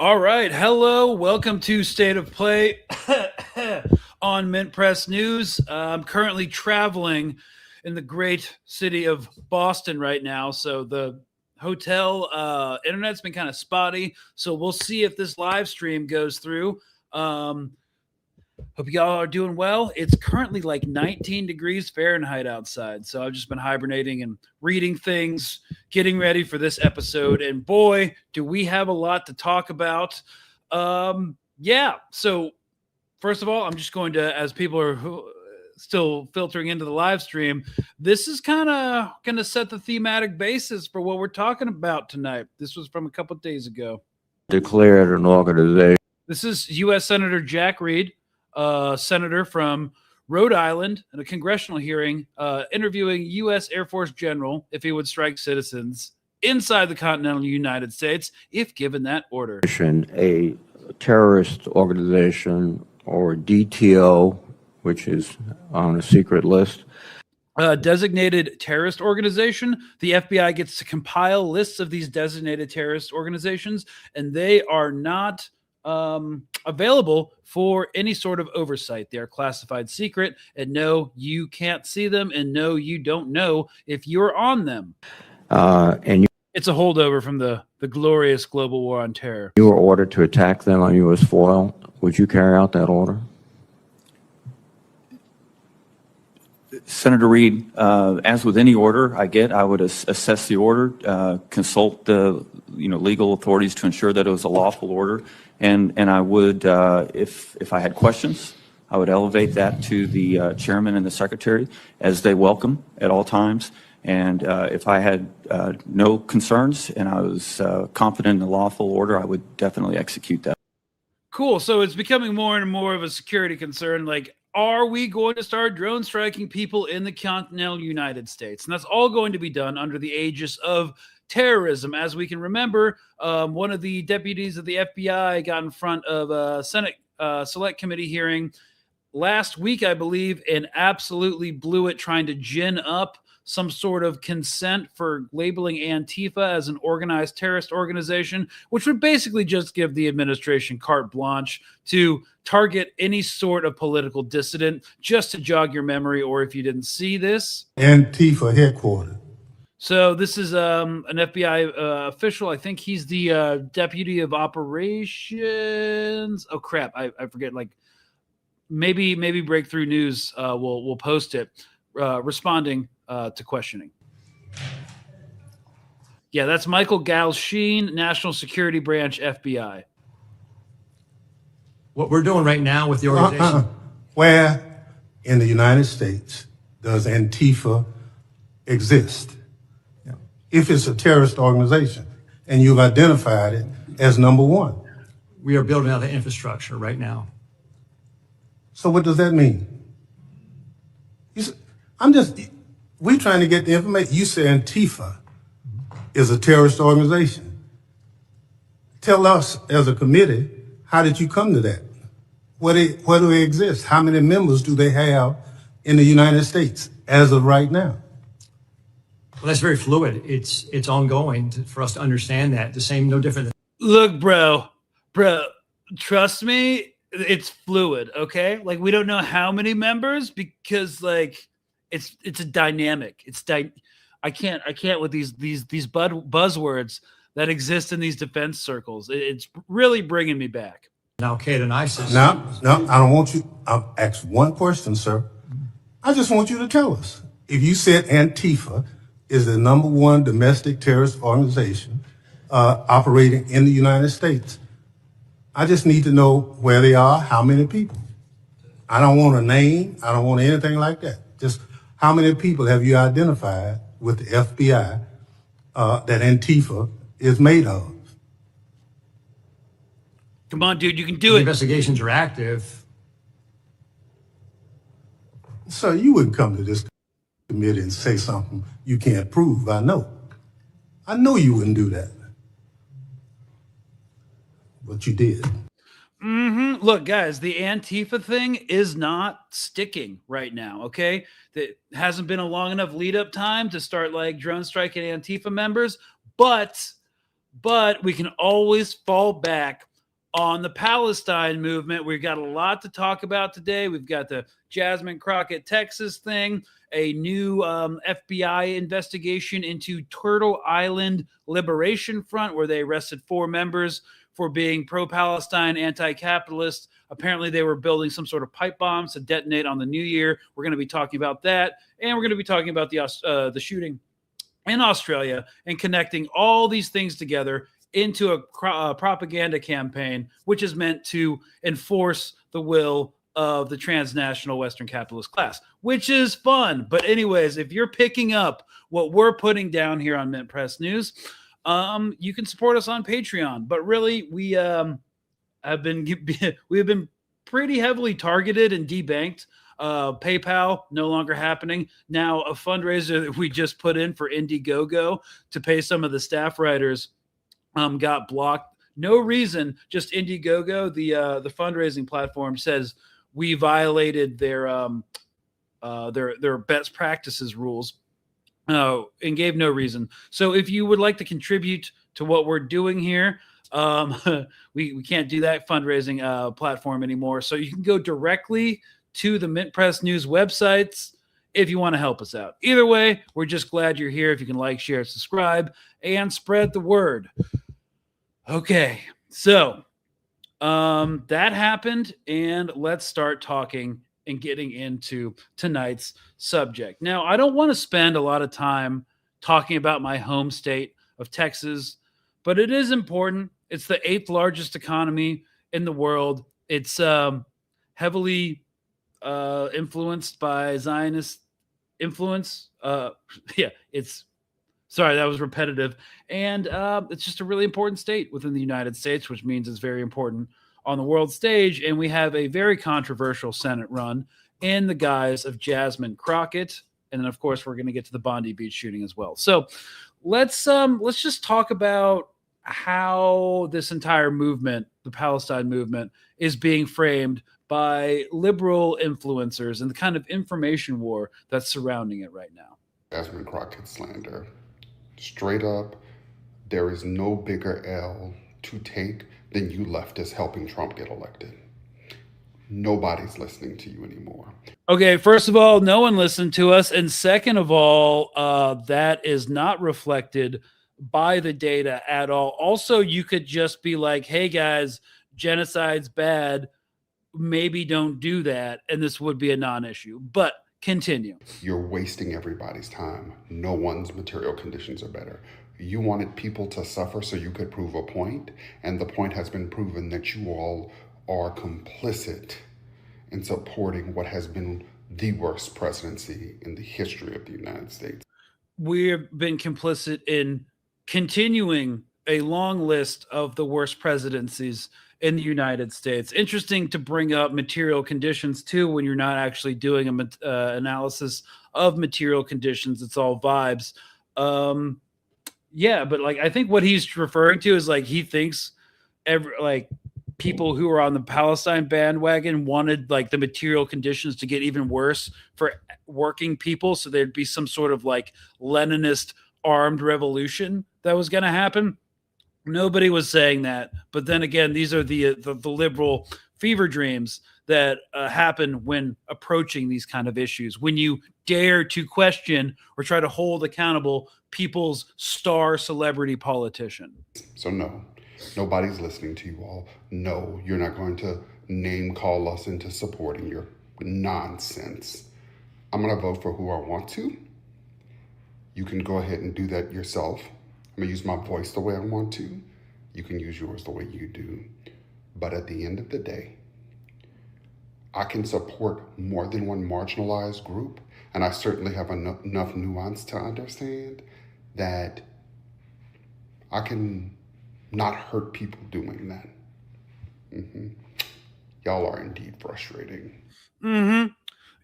All right. Hello. Welcome to State of Play on Mint Press News. I'm currently traveling in the great city of Boston right now. So the hotel internet's been kind of spotty. So we'll see if this live stream goes through. Hope y'all are doing well. It's currently like 19 degrees Fahrenheit outside. So I've just been hibernating and reading things, getting ready for this episode. And boy, do we have a lot to talk about. Yeah. So first of all, I'm just going to, as people are still filtering into the live stream, this is kind of going to set the thematic basis for what we're talking about tonight. This was from a couple of days ago. Declared an organization. This is U.S. Senator Jack Reed, senator from Rhode Island, in a congressional hearing interviewing U.S. Air Force General if he would strike citizens inside the continental United States if given that order. A terrorist organization, or DTO, which is on a secret list. Designated terrorist organization. The FBI gets to compile lists of these designated terrorist organizations, and they are not available for any sort of oversight. They are classified secret, and no, you can't see them, and no, you don't know if you're on them. It's a holdover from the glorious global war on terror. You were ordered to attack them on U.S. soil. Would you carry out that order? Senator Reed, as with any order I would assess the order, consult the legal authorities to ensure that it was a lawful order, and I would, if I had questions, I would elevate that to the chairman and the secretary, as they welcome at all times. And if I had no concerns and I was confident in the lawful order, I would definitely execute that. Cool. So it's becoming more and more of a security concern. Like, are we going to start drone striking people in the continental United States? And that's all going to be done under the aegis of terrorism. As we can remember, one of the deputies of the FBI got in front of a Senate Select Committee hearing last week, I believe, and absolutely blew it, trying to gin up some sort of consent for labeling Antifa as an organized terrorist organization, which would basically just give the administration carte blanche to target any sort of political dissident. Just to jog your memory, or if you didn't see this, Antifa headquarters. So this is an FBI official. I think he's the deputy of operations. Oh crap, I forget. Like maybe Breakthrough News will post it, responding to questioning. Yeah, that's Michael Galsheen, National Security Branch, FBI. What we're doing right now with the organization. Where in the United States does Antifa exist? Yeah. If it's a terrorist organization and you've identified it as number one. We are building out the infrastructure right now. So what does that mean? We're trying to get the information. You say Antifa is a terrorist organization. Tell us as a committee, how did you come to that? Where do they exist? How many members do they have in the United States as of right now? Well, that's very fluid. It's ongoing for us to understand that. The same, no different than. Look, bro, trust me, it's fluid. Okay, like we don't know how many members because like it's a dynamic. I can't with these buzzwords that exist in these defense circles. It's really bringing me back. Al Qaeda and ISIS. No, I don't want you. I'll ask one question, sir. I just want you to tell us. If you said Antifa is the number one domestic terrorist organization operating in the United States, I just need to know where they are, how many people. I don't want a name. I don't want anything like that. Just how many people have you identified with the FBI that Antifa is made of? Come on, dude, you can do The it. investigations are active. Sir, you wouldn't come to this committee and say something you can't prove. I know you wouldn't do that. But you did. Look, guys, the Antifa thing is not sticking right now, okay? It hasn't been a long enough lead-up time to start, like, drone striking Antifa members, but we can always fall back On the Palestine movement, we've got a lot to talk about today. We've got the Jasmine Crockett, Texas thing, a new FBI investigation into Turtle Island Liberation Front, where they arrested 4 members for being pro-Palestine, anti-capitalist. Apparently, they were building some sort of pipe bombs to detonate on the new year. We're going to be talking about that, and we're going to be talking about the shooting in Australia and connecting all these things together into a propaganda campaign, which is meant to enforce the will of the transnational Western capitalist class, which is fun. But anyways, if you're picking up what we're putting down here on Mint Press News, you can support us on Patreon. But really, we've been pretty heavily targeted and debanked. PayPal no longer happening. Now a fundraiser that we just put in for Indiegogo to pay some of the staff writers got blocked. No reason, just Indiegogo, the fundraising platform, says we violated their best practices rules, and gave no reason. So if you would like to contribute to what we're doing here, we can't do that fundraising platform anymore. So you can go directly to the Mint Press News websites if you want to help us out. Either way, we're just glad you're here. If you can like, share, subscribe, and spread the word. Okay, so that happened, and let's start talking and getting into tonight's subject. Now, I don't want to spend a lot of time talking about my home state of Texas, but it is important. It's the 8th largest economy in the world. It's heavily influenced by Zionist influence. Sorry, that was repetitive. And it's just a really important state within the United States, which means it's very important on the world stage. And we have a very controversial Senate run in the guise of Jasmine Crockett. And then, of course, we're going to get to the Bondi Beach shooting as well. So let's just talk about how this entire movement, the Palestine movement, is being framed by liberal influencers and the kind of information war that's surrounding it right now. Jasmine Crockett slander. Straight up, there is no bigger L to take than you leftists helping Trump get elected. Nobody's listening to you anymore. Okay, first of all, no one listened to us. And second of all, that is not reflected by the data at all. Also, you could just be like, hey, guys, genocide's bad. Maybe don't do that. And this would be a non-issue. But continue. You're wasting everybody's time. No one's material conditions are better. You wanted people to suffer so you could prove a point, and the point has been proven that you all are complicit in supporting what has been the worst presidency in the history of the United States. We've been complicit in continuing a long list of the worst presidencies in the United States. Interesting to bring up material conditions too, when you're not actually doing an analysis of material conditions. It's all vibes. Yeah, but like I think what he's referring to is like he thinks people who are on the Palestine bandwagon wanted like the material conditions to get even worse for working people, so there'd be some sort of like Leninist armed revolution that was going to happen. Nobody was saying that, but then again, these are the liberal fever dreams that happen when approaching these kind of issues. When you dare to question or try to hold accountable people's star celebrity politician. So no, nobody's listening to you all. No, you're not going to name call us into supporting your nonsense. I'm going to vote for who I want to. You can go ahead and do that yourself. I'm going to use my voice the way I want to. You can use yours the way you do. But at the end of the day, I can support more than one marginalized group, and I certainly have enough nuance to understand that I can not hurt people doing that. Y'all are indeed frustrating.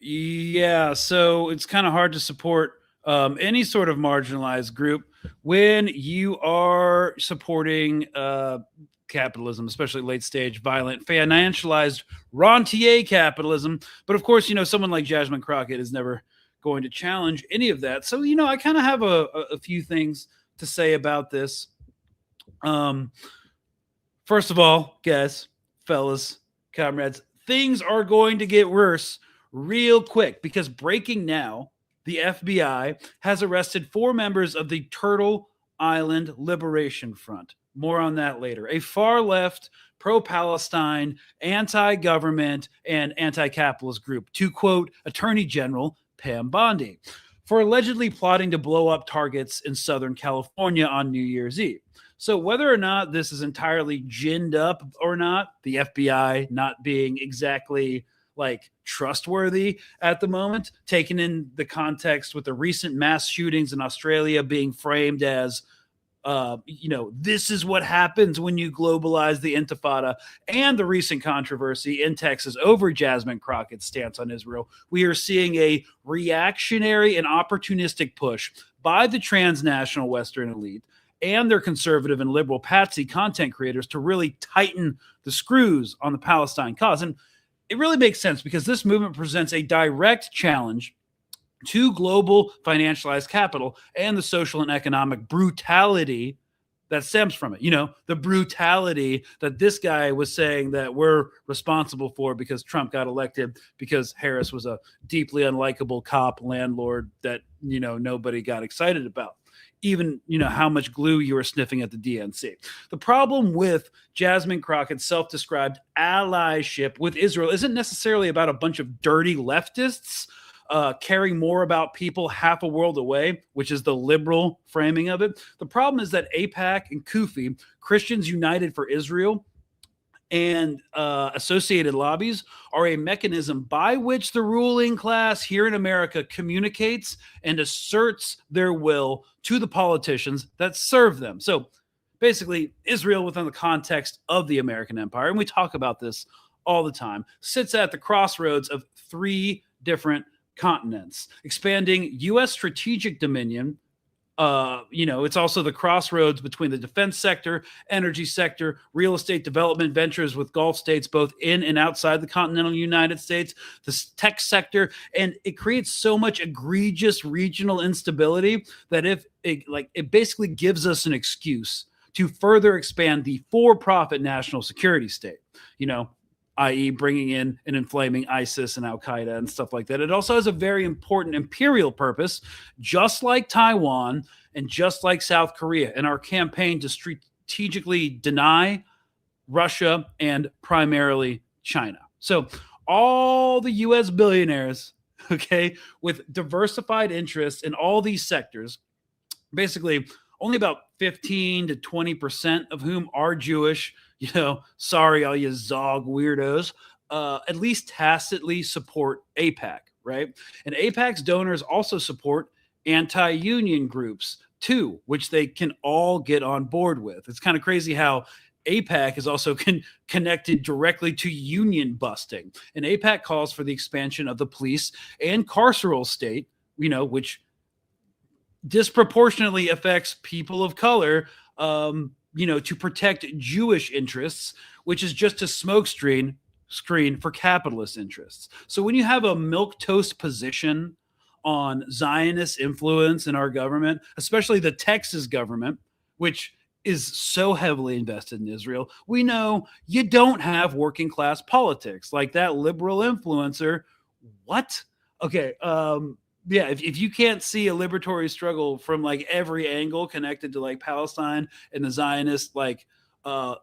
Yeah, so it's kind of hard to support any sort of marginalized group when you are supporting capitalism, especially late stage, violent, financialized, rentier capitalism. But of course, someone like Jasmine Crockett is never going to challenge any of that. So, I kind of have a few things to say about this. First of all, guys, fellas, comrades, things are going to get worse real quick because breaking now, the FBI has arrested 4 members of the Turtle Island Liberation Front. More on that later. A far left, pro Palestine, anti government, and anti capitalist group, to quote Attorney General Pam Bondi, for allegedly plotting to blow up targets in Southern California on New Year's Eve. So, whether or not this is entirely ginned up or not, the FBI not being exactly like trustworthy at the moment, taken in the context with the recent mass shootings in Australia being framed as this is what happens when you globalize the intifada, and the recent controversy in Texas over Jasmine Crockett's stance on Israel, we are seeing a reactionary and opportunistic push by the transnational Western elite and their conservative and liberal patsy content creators to really tighten the screws on the Palestine cause. And it really makes sense because this movement presents a direct challenge to global financialized capital and the social and economic brutality that stems from it. You know, the brutality that this guy was saying that we're responsible for because Trump got elected because Harris was a deeply unlikable cop landlord that, nobody got excited about. Even, how much glue you were sniffing at the DNC. The problem with Jasmine Crockett's self-described allyship with Israel isn't necessarily about a bunch of dirty leftists caring more about people half a world away, which is the liberal framing of it. The problem is that AIPAC and CUFI, Christians United for Israel, and associated lobbies are a mechanism by which the ruling class here in America communicates and asserts their will to the politicians that serve them. So basically, Israel, within the context of the American empire, and we talk about this all the time, sits at the crossroads of 3 different continents, expanding U.S. strategic dominion. It's also the crossroads between the defense sector, energy sector, real estate development ventures with Gulf states, both in and outside the continental United States, the tech sector, and it creates so much egregious regional instability that it basically gives us an excuse to further expand the for-profit national security state. I.e. bringing in and inflaming ISIS and Al-Qaeda and stuff like that. It also has a very important imperial purpose, just like Taiwan and just like South Korea, in our campaign to strategically deny Russia and primarily China. So all the U.S. billionaires, with diversified interests in all these sectors, basically only about 15 to 20% of whom are Jewish, sorry, all you Zog weirdos, at least tacitly support AIPAC, right? And AIPAC's donors also support anti-union groups too, which they can all get on board with. It's kind of crazy how AIPAC is also connected directly to union busting. And AIPAC calls for the expansion of the police and carceral state, which disproportionately affects people of color, to protect Jewish interests, which is just a screen for capitalist interests. So when you have a milquetoast position on Zionist influence in our government, especially the Texas government, which is so heavily invested in Israel, we know you don't have working class politics like that liberal influencer. What? Okay. If you can't see a liberatory struggle from every angle connected to Palestine and the Zionist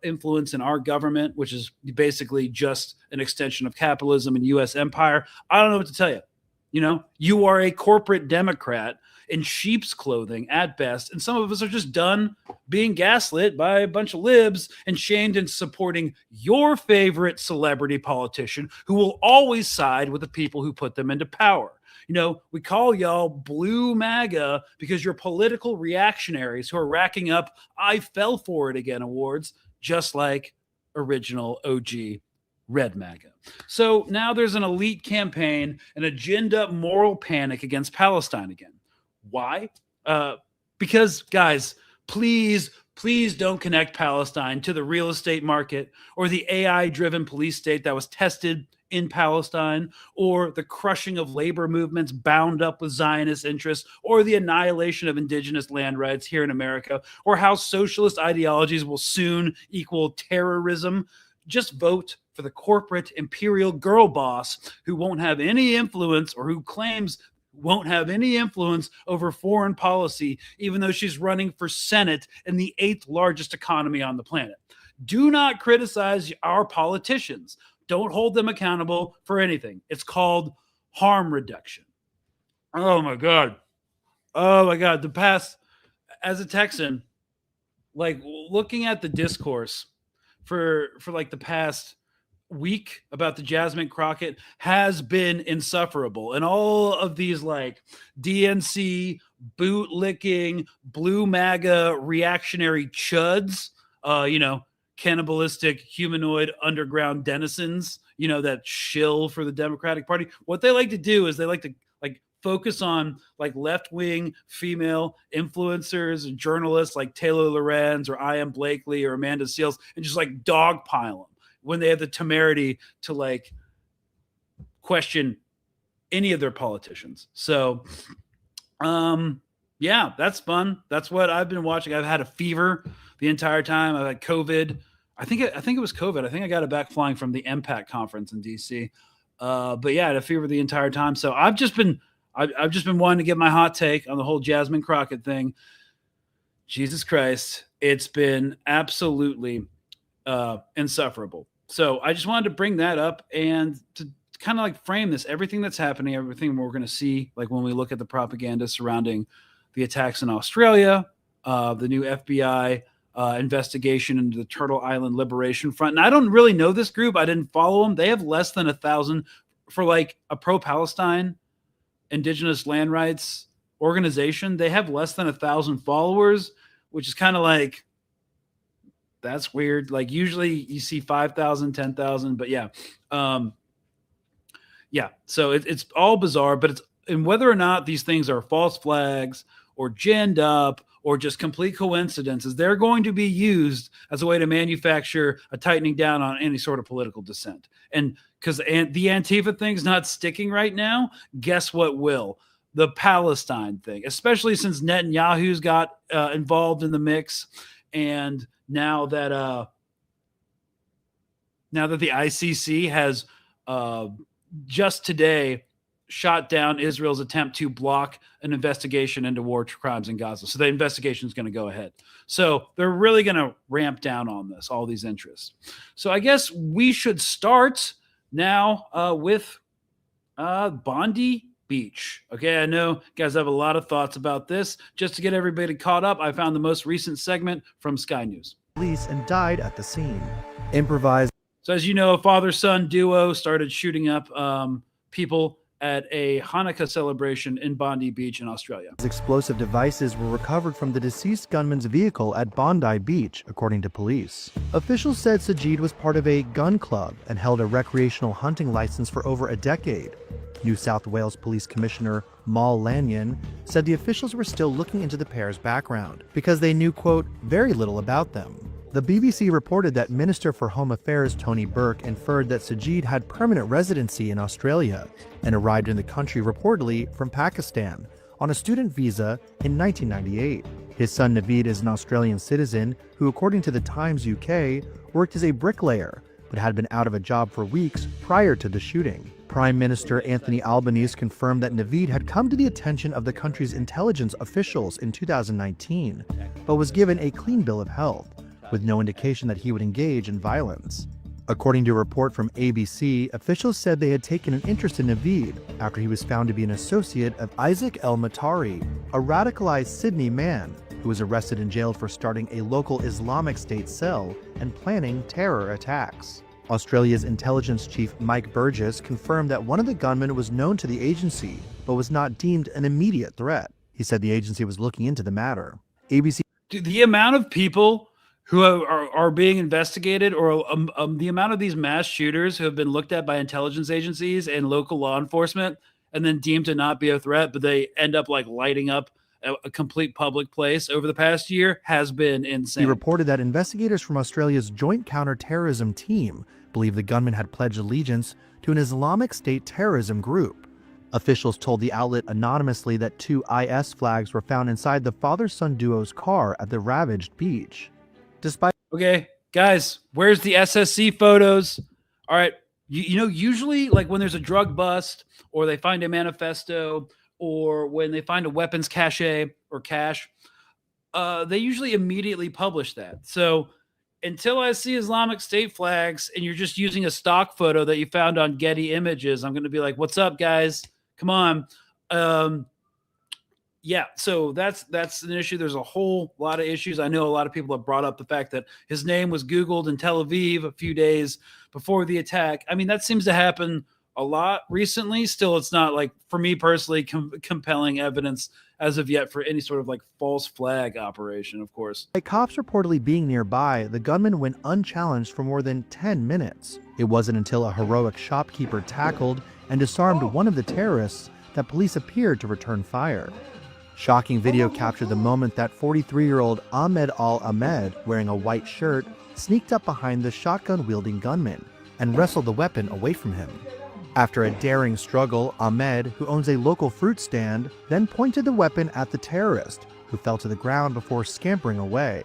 influence in our government, which is basically just an extension of capitalism and U.S. empire, I don't know what to tell you. You are a corporate Democrat in sheep's clothing at best, and some of us are just done being gaslit by a bunch of libs and shamed into supporting your favorite celebrity politician who will always side with the people who put them into power. We call y'all blue MAGA because you're political reactionaries who are racking up I fell for it again awards, just like original OG red MAGA. So now there's an elite campaign, an agenda moral panic against Palestine again. Why? Because, guys, please Please don't connect Palestine to the real estate market or the AI-driven police state that was tested in Palestine, or the crushing of labor movements bound up with Zionist interests, or the annihilation of indigenous land rights here in America, or how socialist ideologies will soon equal terrorism. Just vote for the corporate imperial girl boss who won't have any influence, or who claims won't have any influence over foreign policy, even though she's running for Senate in the 8th largest economy on the planet. Do not criticize our politicians. Don't hold them accountable for anything. It's called harm reduction. Oh my God. Oh my God. The past, as a Texan, like looking at the discourse for like the past week about the Jasmine Crockett has been insufferable. And all of these like DNC, bootlicking, blue MAGA reactionary chuds, cannibalistic humanoid underground denizens, that shill for the Democratic Party. What they like to do is they like to focus on like left-wing female influencers and journalists like Taylor Lorenz or I.M. Blakely or Amanda Seales, and just like dogpile them when they have the temerity to like question any of their politicians. So, yeah, that's fun. That's what I've been watching. I've had a fever the entire time. I've had COVID. I think it was COVID. I think I got it back flying from the MPAC conference in DC. But yeah, I had a fever the entire time. So I've just been wanting to get my hot take on the whole Jasmine Crockett thing. Jesus Christ, it's been absolutely insufferable. So I just wanted to bring that up and to kind of like frame this, everything that's happening, everything we're going to see, like when we look at the propaganda surrounding the attacks in Australia, the new FBI investigation into the Turtle Island Liberation Front. And I don't really know this group. I didn't follow them. They have less than 1,000 for like a pro-Palestine indigenous land rights organization. They have less than 1,000 followers, which is kind of like, that's weird. Like usually you see 5,000, 10,000, but yeah. Yeah. So it's all bizarre, but and whether or not these things are false flags or ginned up or just complete coincidences, they're going to be used as a way to manufacture a tightening down on any sort of political dissent. And because the Antifa thing's not sticking right now, guess what will? The Palestine thing, especially since Netanyahu's got involved in the mix. And now that the ICC has just today shot down Israel's attempt to block an investigation into war crimes in Gaza. So the investigation is going to go ahead. So they're really going to ramp down on this, all these interests. So I guess we should start now with Bondi Beach. Okay, I know you guys have a lot of thoughts about this. Just to get everybody caught up, I found the most recent segment from Sky News. Police and died at the scene. Improvised. So as you know, a father-son duo started shooting up people at a Hanukkah celebration in Bondi Beach in Australia. Explosive devices were recovered from the deceased gunman's vehicle at Bondi Beach, according to police. Officials said Sajid was part of a gun club and held a recreational hunting license for over a decade. New South Wales Police Commissioner Mal Lanyon said the officials were still looking into the pair's background because they knew, quote, very little about them. The BBC reported that Minister for Home Affairs Tony Burke inferred that Sajid had permanent residency in Australia and arrived in the country reportedly from Pakistan on a student visa in 1998. His son Naveed is an Australian citizen who, according to the Times UK, worked as a bricklayer but had been out of a job for weeks prior to the shooting. Prime Minister Anthony Albanese confirmed that Naveed had come to the attention of the country's intelligence officials in 2019, but was given a clean bill of health, with no indication that he would engage in violence. According to a report from ABC, officials said they had taken an interest in Naveed after he was found to be an associate of Isaac El-Matari, a radicalized Sydney man who was arrested and jailed for starting a local Islamic State cell and planning terror attacks. Australia's intelligence chief Mike Burgess confirmed that one of the gunmen was known to the agency, but was not deemed an immediate threat. He said the agency was looking into the matter. ABC. The amount of people who are being investigated, or the amount of these mass shooters who have been looked at by intelligence agencies and local law enforcement and then deemed to not be a threat, but they end up like lighting up a complete public place over the past year has been He insane. reported that investigators from Australia's Joint Counter-Terrorism Team believe the gunman had pledged allegiance to an Islamic State terrorism group. Officials told the outlet anonymously that 2 IS flags were found inside the father-son duo's car at the ravaged beach. Despite Okay, guys, where's the SSC photos? All right, you know, usually like when there's a drug bust or they find a manifesto or when they find a weapons cache or cache, they usually immediately publish that. So until I see Islamic State flags and you're just using a stock photo that you found on Getty Images, I'm going to be like, what's up, guys? Come on. Yeah, so that's an issue. There's a whole lot of issues. I know a lot of people have brought up the fact that his name was Googled in Tel Aviv a few days before the attack. I mean, that seems to happen a lot recently. Still, it's not like, for me personally, compelling evidence as of yet for any sort of like false flag operation, of course. cops reportedly being nearby, the gunman went unchallenged for more than 10 minutes. It wasn't until a heroic shopkeeper tackled and disarmed one of the terrorists that police appeared to return fire. Shocking video captured the moment that 43-year-old Ahmed Al-Ahmed, wearing a white shirt, sneaked up behind the shotgun-wielding gunman and wrestled the weapon away from him. After a daring struggle, Ahmed, who owns a local fruit stand, then pointed the weapon at the terrorist, who fell to the ground before scampering away.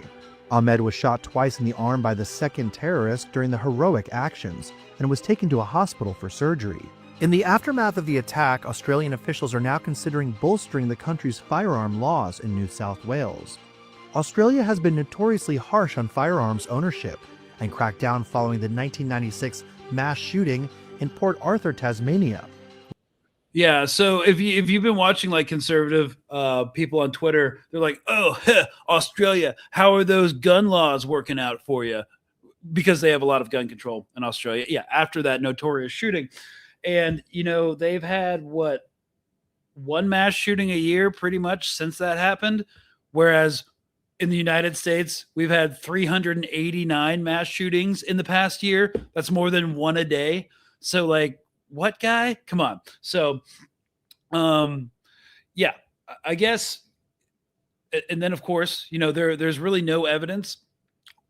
Ahmed was shot twice in the arm by the second terrorist during the heroic actions and was taken to a hospital for surgery. In the aftermath of the attack, Australian officials are now considering bolstering the country's firearm laws in New South Wales. Australia has been notoriously harsh on firearms ownership and cracked down following the 1996 mass shooting in Port Arthur, Tasmania. Yeah, so if you've been watching like conservative people on Twitter, they're like, "Oh, Australia, how are those gun laws working out for you?" Because they have a lot of gun control in Australia. Yeah, after that notorious shooting. And, you know, they've had one mass shooting a year pretty much since that happened. Whereas in the United States, we've had 389 mass shootings in the past year. That's more than one a day. So like, what, guy? Come on. So, yeah, I guess. And then of course, you know, there's really no evidence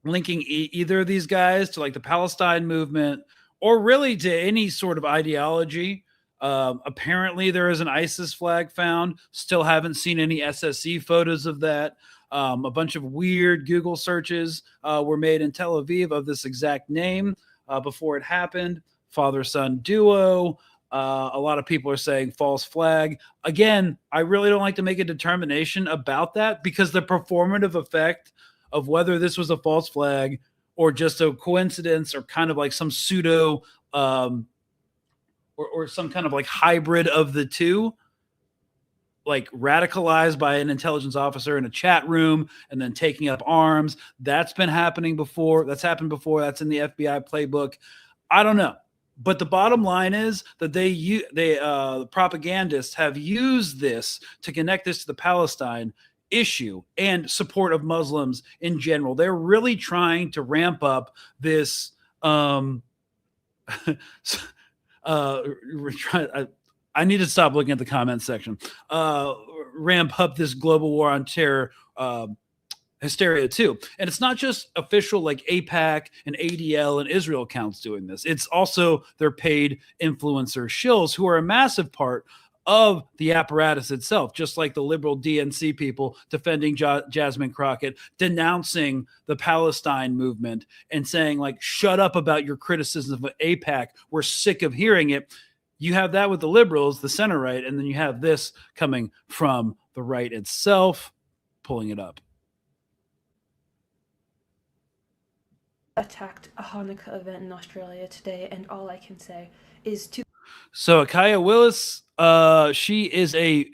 linking either of these guys to like the Palestine movement or really to any sort of ideology. Apparently there is an ISIS flag found. Still haven't seen any SSC photos of that. A bunch of weird Google searches were made in Tel Aviv of this exact name before it happened. Father-son duo. A lot of people are saying false flag. Again, I really don't like to make a determination about that because the performative effect of whether this was a false flag or just a coincidence or kind of like some pseudo or some kind of like hybrid of the two, like radicalized by an intelligence officer in a chat room and then taking up arms. That's been happening before. That's happened before. That's in the FBI playbook. I don't know. But the bottom line is that the propagandists have used this to connect this to the Palestine issue and support of Muslims in general. They're really trying to ramp up this I need to stop looking at the comments section. Ramp up this global war on terror hysteria too. And it's not just official like AIPAC and ADL and Israel accounts doing this. It's also their paid influencer shills who are a massive part of the apparatus itself, just like the liberal DNC people defending Jasmine Crockett, denouncing the Palestine movement and saying like, shut up about your criticism of AIPAC. We're sick of hearing it. You have that with the liberals, the center right, and then you have this coming from the right itself, pulling it up. Attacked a Hanukkah event in Australia today, and all I can say is to. So Akaya Willis, she is a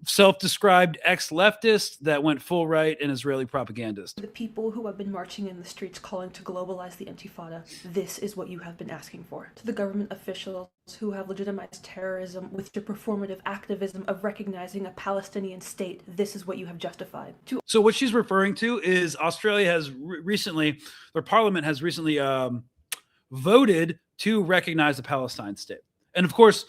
self-described ex-leftist that went full right and Israeli propagandist. The people who have been marching in the streets calling to globalize the Intifada, this is what you have been asking for. To the government officials who have legitimized terrorism with your performative activism of recognizing a Palestinian state, this is what you have justified. So what she's referring to is Australia has recently, their parliament has recently voted to recognize the Palestine state. And of course,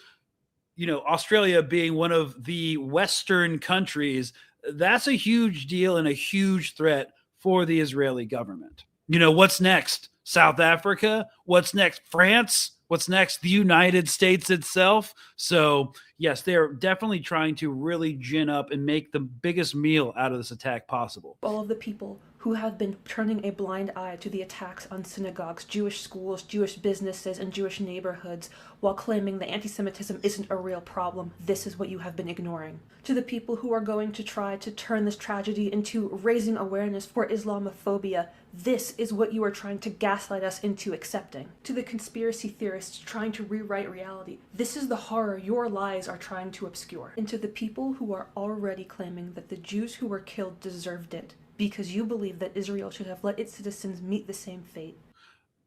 you know, Australia being one of the Western countries, that's a huge deal and a huge threat for the Israeli government. You know, what's next? South Africa? What's next? France? What's next? The United States itself. So, yes, they're definitely trying to really gin up and make the biggest meal out of this attack possible. All of the people who have been turning a blind eye to the attacks on synagogues, Jewish schools, Jewish businesses, and Jewish neighborhoods while claiming that anti-Semitism isn't a real problem, this is what you have been ignoring. To the people who are going to try to turn this tragedy into raising awareness for Islamophobia, this is what you are trying to gaslight us into accepting. To the conspiracy theorists trying to rewrite reality, this is the horror your lies are trying to obscure. And to the people who are already claiming that the Jews who were killed deserved it, because you believe that Israel should have let its citizens meet the same fate.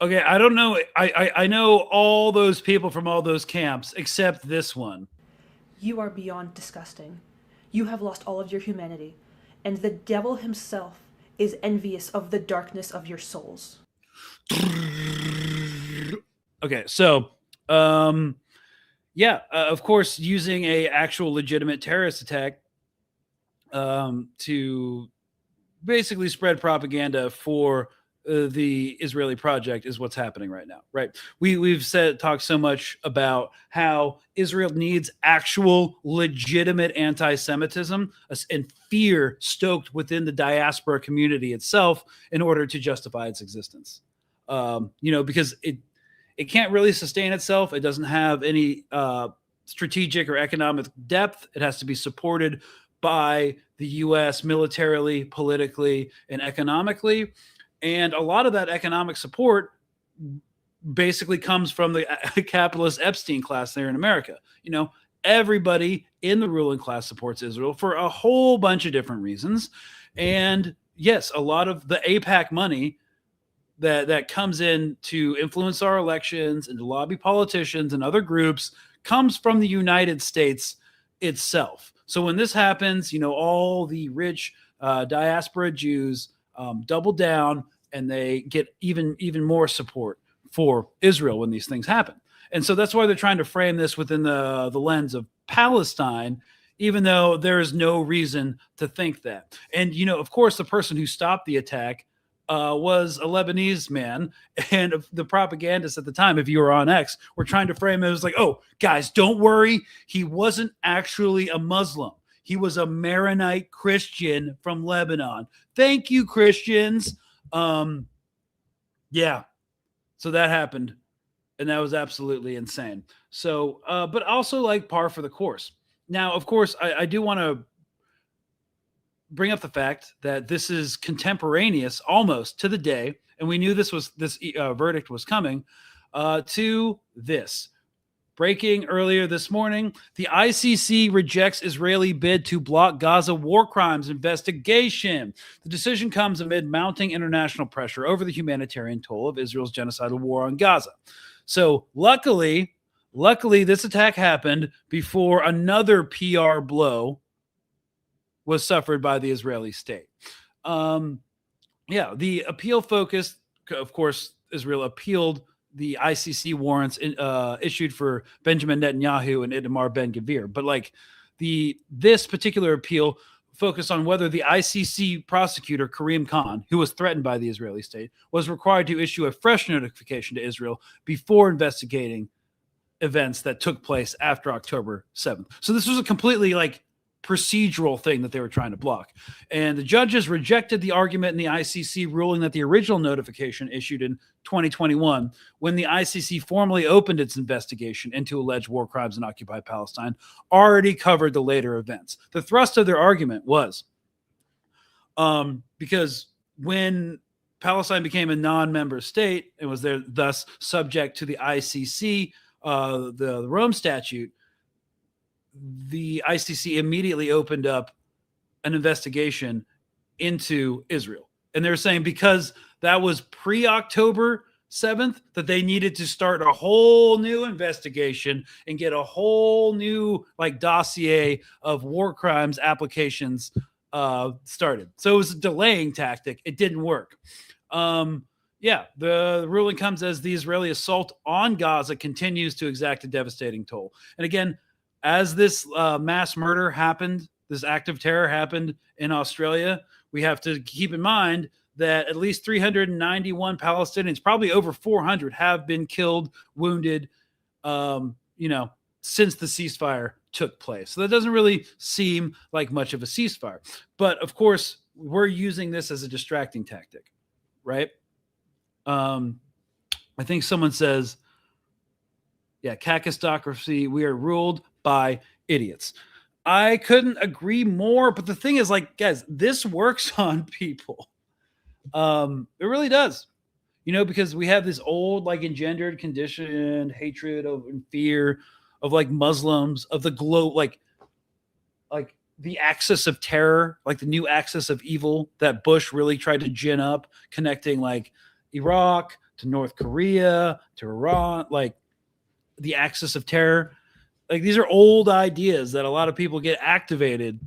Okay, I don't know. I know all those people from all those camps except this one. You are beyond disgusting. You have lost all of your humanity, and the devil himself is envious of the darkness of your souls. Okay, so of course, using a actual legitimate terrorist attack to basically spread propaganda for the Israeli project is what's happening right now, right? We've talked so much about how Israel needs actual legitimate anti-Semitism and fear stoked within the diaspora community itself in order to justify its existence. Because it can't really sustain itself. It doesn't have any strategic or economic depth. It has to be supported by the U.S. militarily, politically, and economically. And a lot of that economic support basically comes from the capitalist Epstein class there in America. You know, everybody in the ruling class supports Israel for a whole bunch of different reasons. And yes, a lot of the AIPAC money that comes in to influence our elections and to lobby politicians and other groups comes from the United States itself. So when this happens, all the rich diaspora Jews double down and they get even more support for Israel when these things happen. And so that's why they're trying to frame this within the lens of Palestine, even though there is no reason to think that. And, of course, the person who stopped the attack was a Lebanese man, and the propagandists at the time, if you were on X, were trying to frame it as like, oh, guys, don't worry. He wasn't actually a Muslim. He was a Maronite Christian from Lebanon. Thank you, Christians. Yeah. So that happened, and that was absolutely insane. So, but also like par for the course. Now, of course, I do want to bring up the fact that this is contemporaneous almost to the day, and we knew this verdict was coming, to this. Breaking earlier this morning, the ICC rejects Israeli bid to block Gaza war crimes investigation. The decision comes amid mounting international pressure over the humanitarian toll of Israel's genocidal war on Gaza. So luckily, this attack happened before another PR blow was suffered by the Israeli state. The appeal focused, of course, Israel appealed the ICC warrants issued for Benjamin Netanyahu and Itamar Ben-Gvir. But this particular appeal focused on whether the ICC prosecutor, Karim Khan, who was threatened by the Israeli state, was required to issue a fresh notification to Israel before investigating events that took place after October 7th. So this was a completely procedural thing that they were trying to block. And the judges rejected the argument in the ICC, ruling that the original notification issued in 2021, when the ICC formally opened its investigation into alleged war crimes in occupied Palestine, already covered the later events. The thrust of their argument was because when Palestine became a non-member state and was thus subject to the ICC, the Rome Statute, the ICC immediately opened up an investigation into Israel. And they're saying because that was pre-October 7th, that they needed to start a whole new investigation and get a whole new dossier of war crimes applications started. So it was a delaying tactic. It didn't work. The ruling comes as the Israeli assault on Gaza continues to exact a devastating toll. And again, as this mass murder happened this act of terror happened in Australia, we have to keep in mind that at least 391 Palestinians, probably over 400, have been killed, wounded, since the ceasefire took place. So that doesn't really seem like much of a ceasefire. But of course, we're using this as a distracting tactic, right? I think someone says, yeah, kakistocracy, we are ruled by idiots. I couldn't agree more. But the thing is, like, guys, this works on people. It really does. Because we have this old, like, engendered, conditioned hatred of and fear of, like, Muslims, of the globe, like the axis of terror, like the new axis of evil that Bush really tried to gin up, connecting like Iraq to North Korea to Iran, like the axis of terror. Like, these are old ideas that a lot of people get activated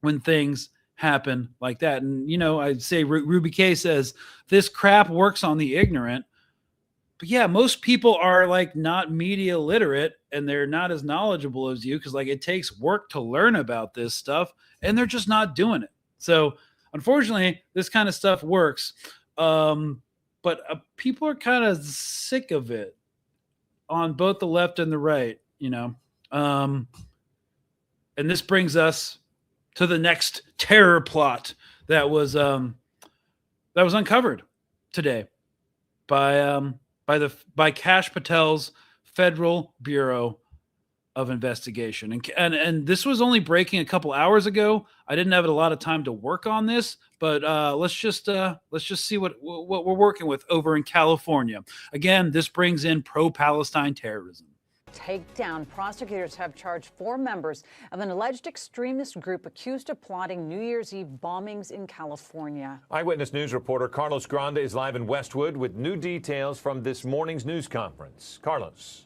when things happen like that. And, I'd say Ruby K says this crap works on the ignorant. But yeah, most people are like not media literate and they're not as knowledgeable as you because like it takes work to learn about this stuff and they're just not doing it. So unfortunately, this kind of stuff works. But people are kind of sick of it on both the left and the right, and this brings us to the next terror plot that was uncovered today by Kash Patel's Federal Bureau of Investigation. And this was only breaking a couple hours ago. I didn't have a lot of time to work on this, but let's just see what we're working with over in California. Again, this brings in pro-Palestine terrorism. Takedown. Prosecutors have charged 4 members of an alleged extremist group accused of plotting New Year's Eve bombings in California. Eyewitness News reporter Carlos Grande is live in Westwood with new details from this morning's news conference. Carlos.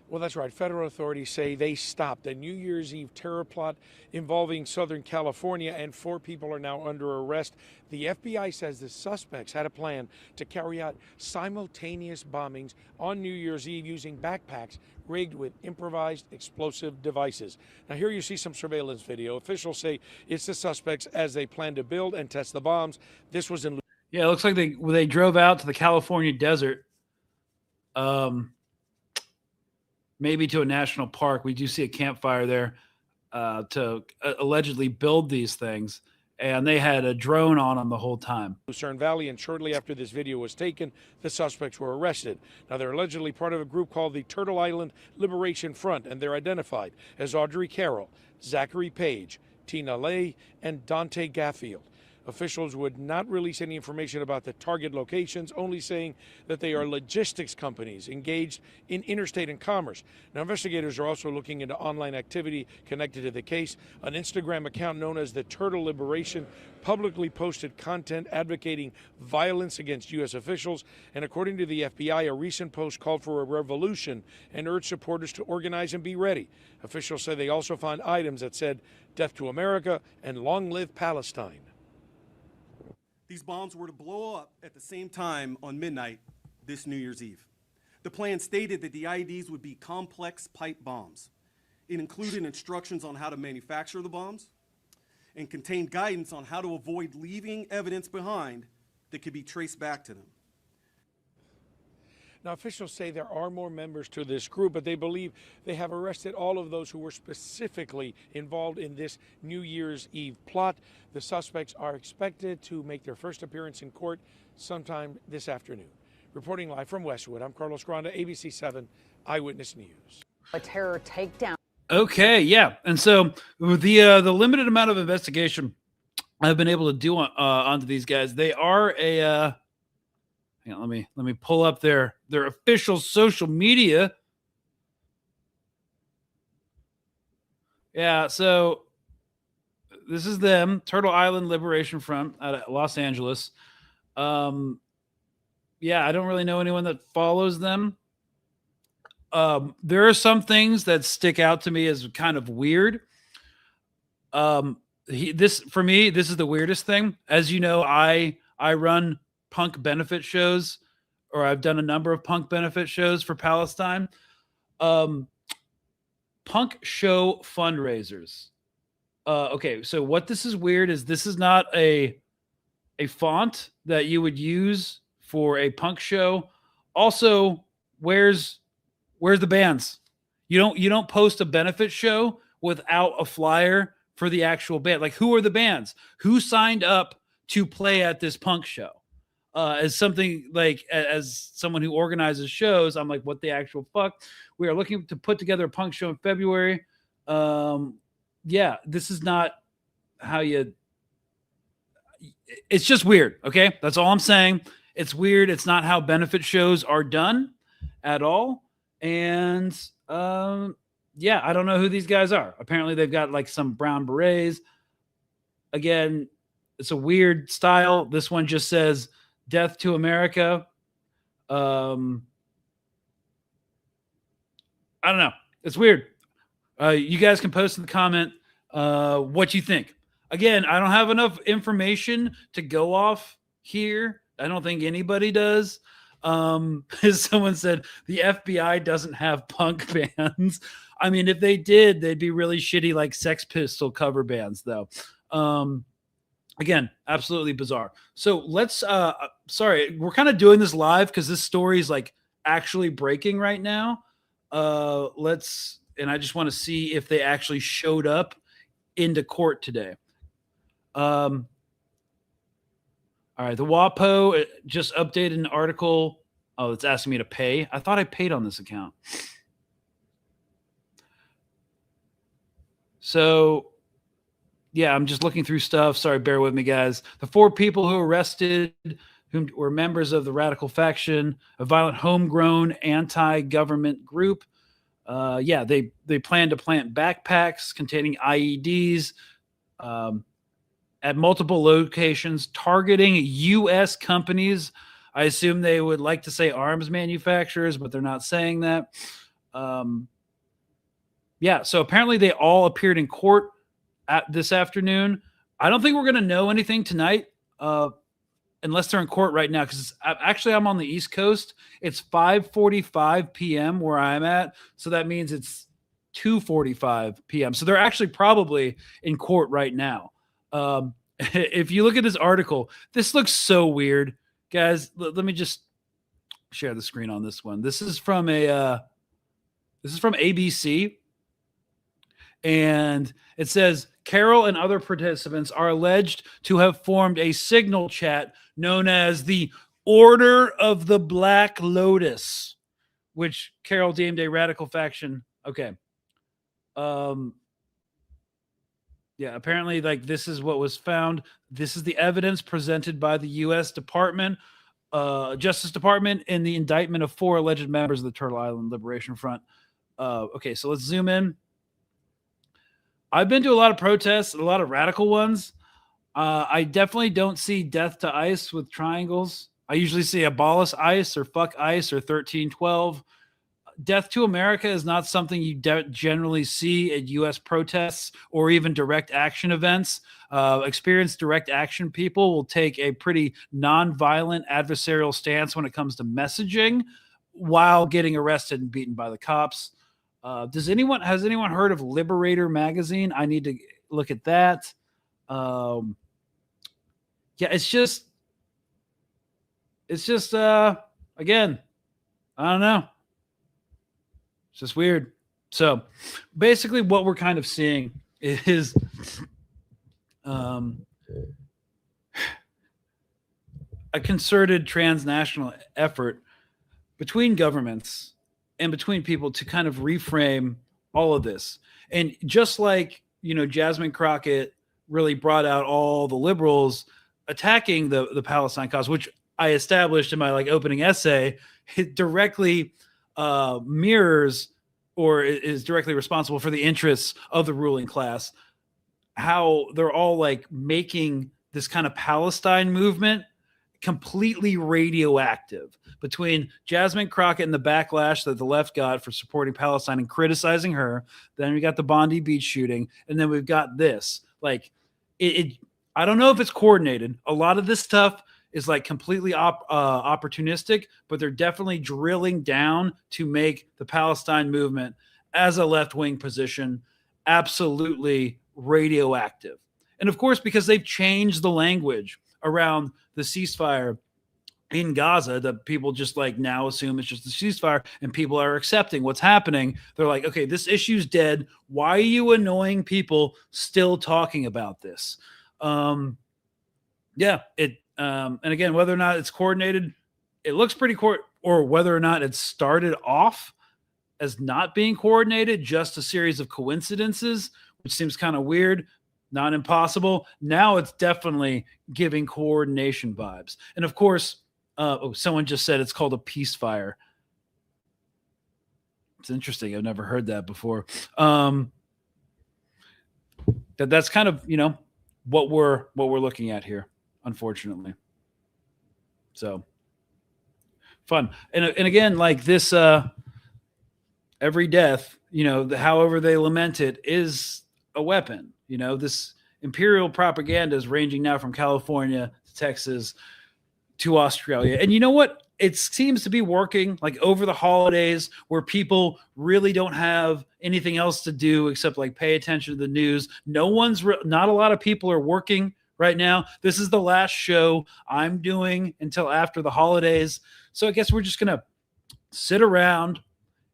Well, that's right. Federal authorities say they stopped a New Year's Eve terror plot involving Southern California, and 4 people are now under arrest. The FBI says the suspects had a plan to carry out simultaneous bombings on New Year's Eve using backpacks rigged with improvised explosive devices. Now, here you see some surveillance video. Officials say it's the suspects as they plan to build and test the bombs. This was in... Yeah, it looks like they drove out to the California desert. Maybe to a national park. We do see a campfire there to allegedly build these things. And they had a drone on them the whole time. Lucerne Valley, and shortly after this video was taken, the suspects were arrested. Now, they're allegedly part of a group called the Turtle Island Liberation Front, and they're identified as Audrey Carroll, Zachary Page, Tina Lay, and Dante Gaffield. Officials would not release any information about the target locations, only saying that they are logistics companies engaged in interstate and commerce. Now, investigators are also looking into online activity connected to the case. An Instagram account known as the Turtle Liberation publicly posted content advocating violence against U.S. officials. And according to the FBI, a recent post called for a revolution and urged supporters to organize and be ready. Officials say they also found items that said, "Death to America" and "Long live Palestine." These bombs were to blow up at the same time on midnight this New Year's Eve. The plan stated that the IEDs would be complex pipe bombs. It included instructions on how to manufacture the bombs and contained guidance on how to avoid leaving evidence behind that could be traced back to them. Now, officials say there are more members to this group, but they believe they have arrested all of those who were specifically involved in this New Year's Eve plot. The suspects are expected to make their first appearance in court sometime this afternoon. Reporting live from Westwood, I'm Carlos Granda, ABC 7 Eyewitness News. A terror takedown. Okay, yeah. And so with the limited amount of investigation I've been able to do onto these guys, they are a hang on, let me pull up their official social media. Yeah, so this is them, Turtle Island Liberation Front out of Los Angeles. Yeah, I don't really know anyone that follows them. There are some things that stick out to me as kind of weird. This for me, this is the weirdest thing. As you know, I run punk benefit shows, or I've done a number of punk benefit shows for Palestine. Punk show fundraisers Okay, so what this is weird is this is not a font that you would use for a punk show. Also, where's the bands? You don't post a benefit show without a flyer for the actual band. Like, who are the bands? Who signed up to play at this punk show? As something like as someone who organizes shows, I'm like, what the actual fuck? We are looking to put together a punk show in February. Yeah, this is not how you. It's just weird. Okay, that's all I'm saying. It's weird. It's not how benefit shows are done at all. And yeah, I don't know who these guys are. Apparently, they've got like some brown berets. Again, it's a weird style. This one just says "Death to America." I don't know. It's weird. You guys can post in the comment what you think. Again, I don't have enough information to go off here. I don't think anybody does. As someone said, the FBI doesn't have punk bands. I mean, if they did, they'd be really shitty, like Sex Pistol cover bands, though. Again, absolutely bizarre. So let's, sorry, we're kind of doing this live because this story is like actually breaking right now. And I just want to see if they actually showed up into court today. All right, the WAPO just updated an article. Oh, it's asking me to pay. I thought I paid on this account. So, yeah, I'm just looking through stuff. Sorry, bear with me, guys. The 4 people who were arrested, who were members of the radical faction, a violent homegrown anti-government group. Yeah, they plan to plant backpacks containing IEDs at multiple locations, targeting U.S. companies. I assume they would like to say arms manufacturers, but they're not saying that. Yeah, so apparently they all appeared in court this afternoon. I don't think we're going to know anything tonight unless they're in court right now, because actually I'm on the East Coast. It's 5:45 p.m. where I'm at, so that means it's 2:45 p.m. So they're actually probably in court right now. If you look at this article, this looks so weird. Guys, let me just share the screen on this one. This is from ABC, and it says Carol and other participants are alleged to have formed a signal chat known as the Order of the Black Lotus, which Carol deemed a radical faction. Okay. Yeah, apparently, like, this is what was found. This is the evidence presented by the U.S. Justice Department in the indictment of 4 alleged members of the Turtle Island Liberation Front. Okay, so let's zoom in. I've been to a lot of protests, a lot of radical ones. I definitely don't see death to ICE with triangles. I usually see abolish ICE or fuck ICE or 1312. Death to America is not something you generally see at U.S. protests or even direct action events. Experienced direct action people will take a pretty nonviolent adversarial stance when it comes to messaging while getting arrested and beaten by the cops. Has anyone heard of Liberator magazine? I need to look at that. Yeah, it's just again, I don't know. It's just weird. So basically what we're kind of seeing is a concerted transnational effort between governments and between people to kind of reframe all of this. And just like, Jasmine Crockett really brought out all the liberals attacking the Palestine cause, which I established in my opening essay, it directly mirrors or is directly responsible for the interests of the ruling class, how they're all making this kind of Palestine movement completely radioactive. Between Jasmine Crockett and the backlash that the left got for supporting Palestine and criticizing her, then we got the Bondi Beach shooting, and then we've got this. I don't know if it's coordinated. A lot of this stuff is completely opportunistic, but they're definitely drilling down to make the Palestine movement as a left-wing position absolutely radioactive. And of course, because they've changed the language around the ceasefire in Gaza, that people just like now assume it's just a ceasefire, and people are accepting what's happening. They're like, okay, this issue's dead. Why are you annoying people still talking about this? And again, whether or not it's coordinated, it looks pretty or whether or not it started off as not being coordinated, just a series of coincidences, which seems kind of weird, not impossible. Now it's definitely giving coordination vibes. And of course, someone just said it's called a peace fire. It's interesting. I've never heard that before. That's kind of, what we're looking at here, unfortunately. So fun. And again, like this, every death, however they lament it, is a weapon. This imperial propaganda is ranging now from California to Texas to Australia. And you know what? It seems to be working, like over the holidays where people really don't have anything else to do except like pay attention to the news. Not a lot of people are working right now. This is the last show I'm doing until after the holidays. So I guess we're just going to sit around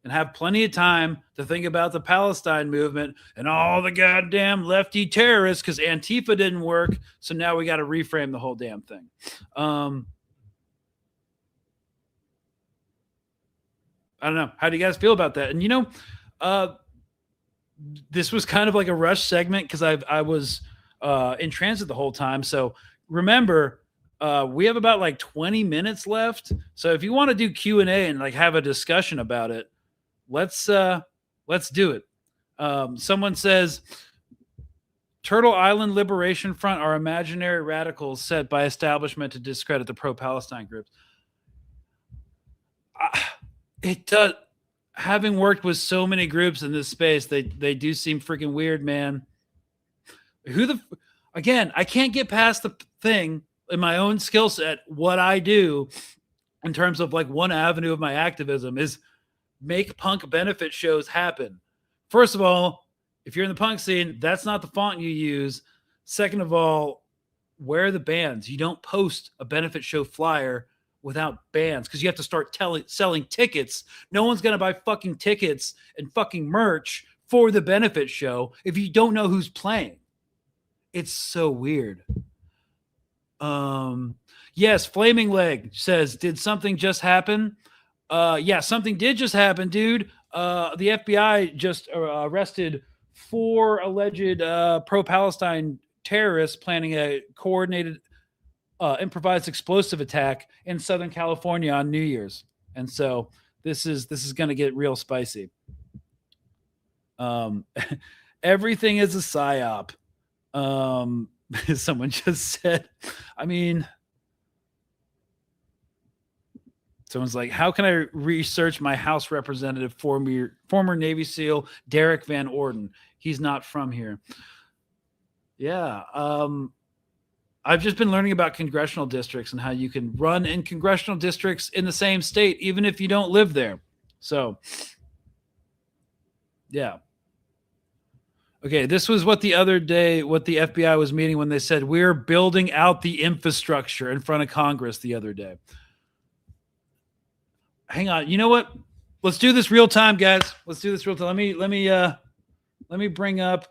and have plenty of time to think about the Palestine movement and all the goddamn lefty terrorists, because Antifa didn't work. So now we got to reframe the whole damn thing. I don't know. How do you guys feel about that? And, this was kind of like a rush segment because I was in transit the whole time. So remember, we have about like 20 minutes left. So if you want to do Q&A and like have a discussion about it, let's do it. Someone says, Turtle Island Liberation Front are imaginary radicals set by establishment to discredit the pro-Palestine groups. It does. Having worked with so many groups in this space, they do seem freaking weird, man. Again, I can't get past the thing in my own skill set. What I do in terms of like one avenue of my activism is make punk benefit shows happen. First of all, if you're in the punk scene, that's not the font you use. Second of all, where are the bands? You don't post a benefit show flyer without bands because you have to start selling tickets. No one's going to buy fucking tickets and fucking merch for the benefit show if you don't know who's playing. It's so weird. Yes, Flaming Leg says, did something just happen? Yeah, something did just happen, dude. The FBI just arrested 4 alleged pro-Palestine terrorists planning a coordinated improvised explosive attack in Southern California on New Year's. And so this is going to get real spicy. Everything is a psyop. Someone just said, someone's like, how can I research my House representative, former Navy SEAL Derek Van Orden? He's not from here. Yeah. I've just been learning about congressional districts and how you can run in congressional districts in the same state, even if you don't live there. So, yeah. Okay, this was what the FBI was meeting when they said, we're building out the infrastructure in front of Congress the other day. Hang on. You know what? Let's do this real time, guys. Let's do this real time. Let me bring up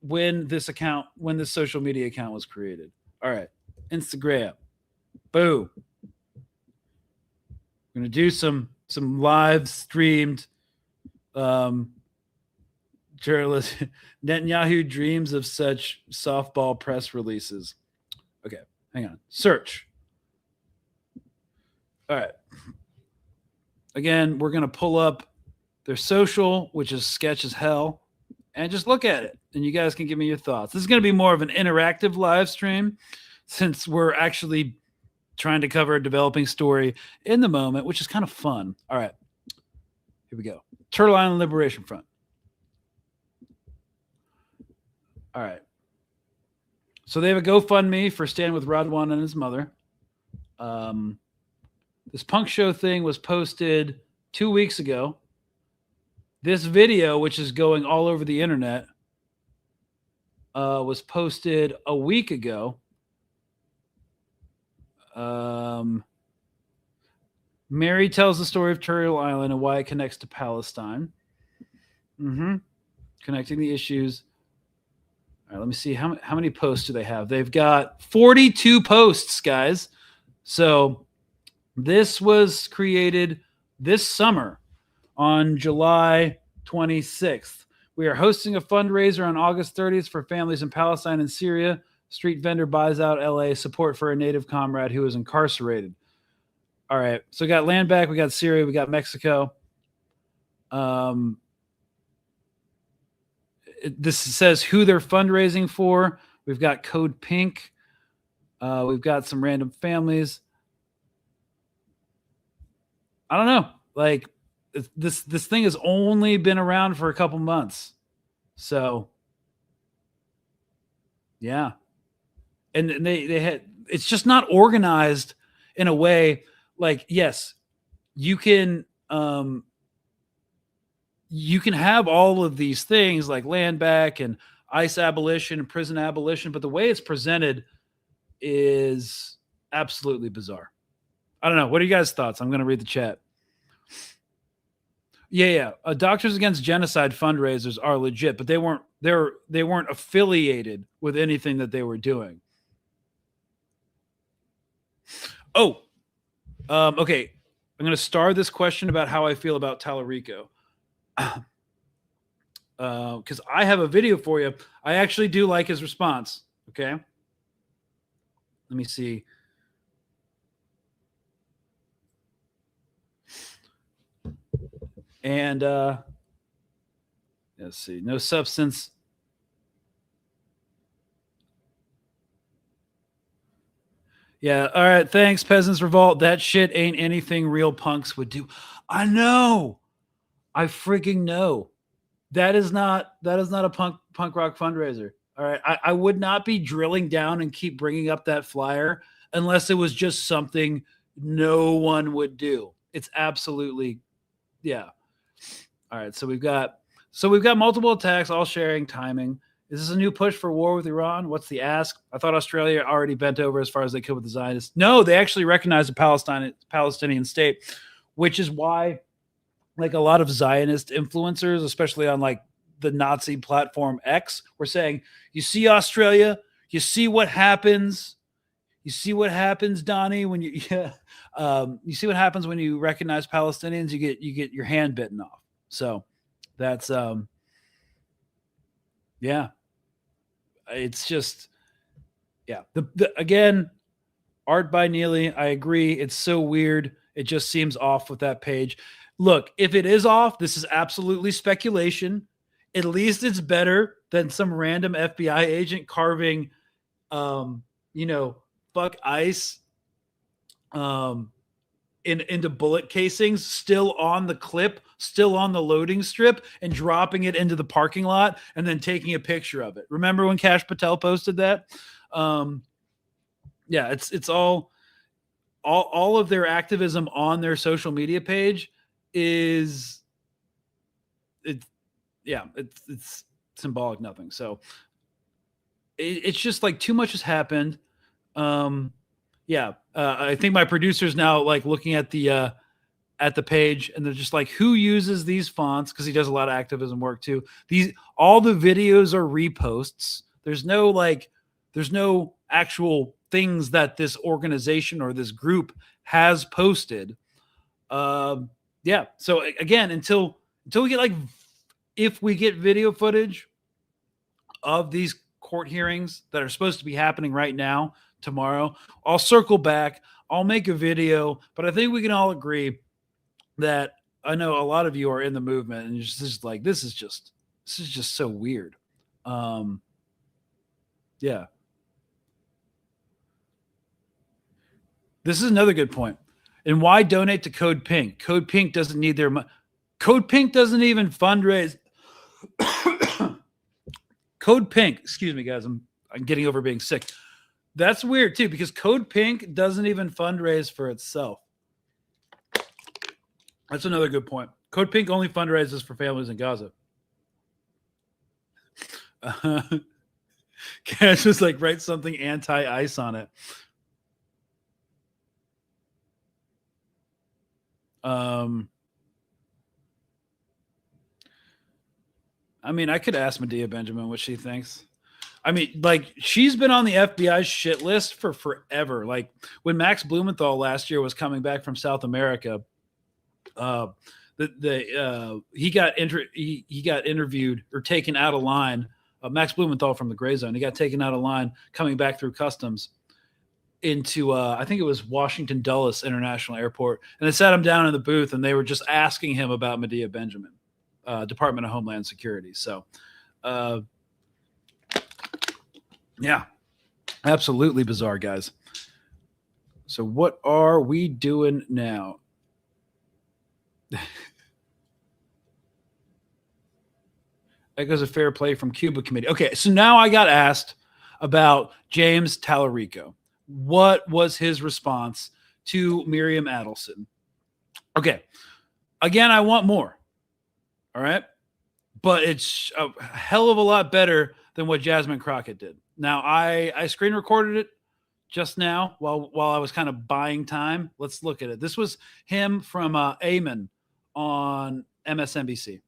when this social media account was created. All right. Instagram. Boom. I'm going to do some live streamed journalist. Netanyahu dreams of such softball press releases. Okay. Hang on. Search. All right. Again, we're going to pull up their social, which is sketch as hell, and just look at it. And you guys can give me your thoughts. This is going to be more of an interactive live stream since we're actually trying to cover a developing story in the moment, which is kind of fun. All right. Here we go. Turtle Island Liberation Front. All right. So they have a GoFundMe for Stand With Radwan and his mother. This punk show thing was posted 2 weeks ago. This video, which is going all over the internet, was posted a week ago. Mary tells the story of Turtle Island and why it connects to Palestine. Connecting the issues. All right, let me see. How many posts do they have? They've got 42 posts, guys. So this was created this summer on July 26th. We are hosting a fundraiser on August 30th for families in Palestine and Syria. Street vendor buys out LA support for a native comrade who is incarcerated. All right. So we got land back. We got Syria. We got Mexico. This says who they're fundraising for. We've got Code Pink. We've got some random families. I don't know. Like this thing has only been around for a couple months. So yeah. And they had, it's just not organized in a way like, yes, you can have all of these things like land back and ICE abolition and prison abolition, but the way it's presented is absolutely bizarre. I don't know. What are you guys' thoughts? I'm going to read the chat. Yeah. Doctors Against Genocide fundraisers are legit, but they weren't affiliated with anything that they were doing. Oh, okay. I'm going to star this question about how I feel about Tallarico. Because I have a video for you. I actually do like his response. Okay. Let me see. And let's see. No substance. Yeah. All right. Thanks, Peasants Revolt. That shit ain't anything real punks would do. I know. I freaking know. That is not a punk rock fundraiser. All right. I would not be drilling down and keep bringing up that flyer unless it was just something no one would do. It's absolutely, yeah. All right. So we've got multiple attacks, all sharing timing. Is this a new push for war with Iran? What's the ask? I thought Australia already bent over as far as they could with the Zionists. No, they actually recognize the Palestinian state, which is why like a lot of Zionist influencers, especially on like the Nazi platform X, were saying, you see Australia, you see what happens. You see what happens, Donnie, when you you see what happens when you recognize Palestinians, you get your hand bitten off. So that's yeah. It's just yeah. Again, art by Neely, I agree. It's so weird. It just seems off with that page. Look, if it is off, this is absolutely speculation. At least it's better than some random FBI agent carving, fuck ICE into bullet casings, still on the clip, still on the loading strip, and dropping it into the parking lot and then taking a picture of it. Remember when Kash Patel posted that? Yeah, it's all of their activism on their social media page is it's symbolic nothing. So it's just like too much has happened. I think my producer's now like looking at the page and they're just like, who uses these fonts? Because he does a lot of activism work too. All the videos are reposts. There's no actual things that this organization or this group has posted. So again, until we get if we get video footage of these court hearings that are supposed to be happening right now, tomorrow, I'll circle back. I'll make a video, but I think we can all agree that I know a lot of you are in the movement and it's just like, this is just so weird. Yeah. This is another good point. And why donate to Code Pink? Code Pink doesn't need their money. Code Pink doesn't even fundraise. Code Pink, excuse me, guys. I'm getting over being sick. That's weird too, because Code Pink doesn't even fundraise for itself. That's another good point. Code Pink only fundraises for families in Gaza. Can't just like write something anti-ICE on it. I mean, I could ask Medea Benjamin what she thinks. I mean, like, she's been on the FBI's shit list for forever. Like, when Max Blumenthal last year was coming back from South America, he got interviewed or taken out of line. Max Blumenthal from the Gray Zone. He got taken out of line coming back through customs into I think it was Washington Dulles International Airport, and they sat him down in the booth, and they were just asking him about Medea Benjamin, Department of Homeland Security. So, yeah, absolutely bizarre, guys. So, what are we doing now? That goes a fair play from Cuba Committee. Okay, so now I got asked about James Tallarico. What was his response to Miriam Adelson? Okay, again, I want more. All right, but it's a hell of a lot better than what Jasmine Crockett did. Now, I screen recorded it just now while I was kind of buying time. Let's look at it. This was him from Amen on MSNBC.